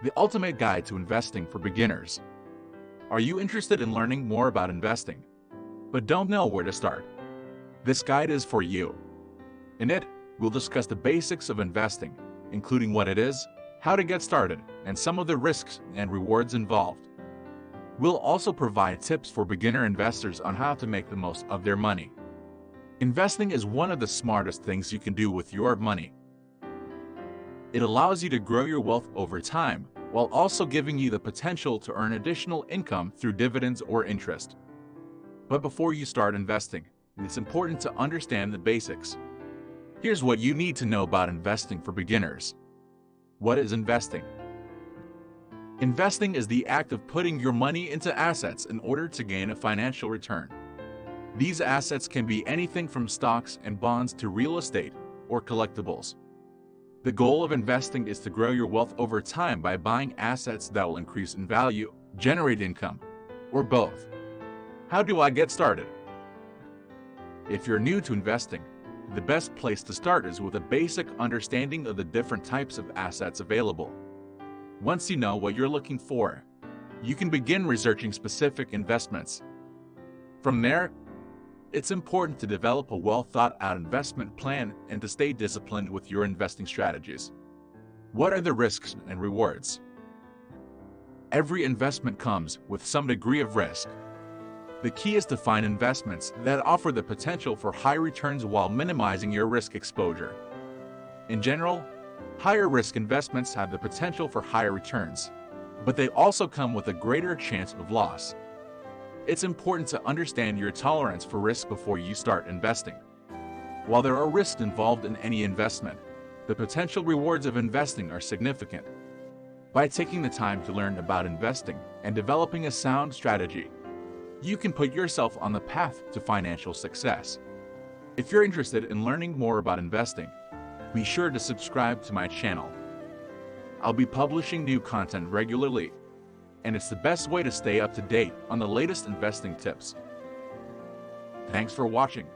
the ultimate guide to investing for beginners. Are you interested in learning more about investing, but don't know where to start? This guide is for you. In it, we'll discuss the basics of investing, including what it is, how to get started, and some of the risks and rewards involved. We'll also provide tips for beginner investors on how to make the most of their money. Investing is one of the smartest things you can do with your money. It allows you to grow your wealth over time, while also giving you the potential to earn additional income through dividends or interest. But before you start investing, it's important to understand the basics. Here's what you need to know about investing for beginners. What is investing? Investing is the act of putting your money into assets in order to gain a financial return. These assets can be anything from stocks and bonds to real estate or collectibles. The goal of investing is to grow your wealth over time by buying assets that will increase in value, generate income, or both. How do I get started? If you're new to investing, the best place to start is with a basic understanding of the different types of assets available. Once you know what you're looking for, you can begin researching specific investments. From there, it's important to develop a well-thought-out investment plan and to stay disciplined with your investing strategies. What are the risks and rewards? Every investment comes with some degree of risk. The key is to find investments that offer the potential for high returns while minimizing your risk exposure. In general, higher risk investments have the potential for higher returns, but they also come with a greater chance of loss. It's important to understand your tolerance for risk before you start investing. While there are risks involved in any investment, the potential rewards of investing are significant. By taking the time to learn about investing and developing a sound strategy, you can put yourself on the path to financial success. If you're interested in learning more about investing, be sure to subscribe to my channel. I'll be publishing new content regularly, and it's the best way to stay up to date on the latest investing tips. Thanks for watching.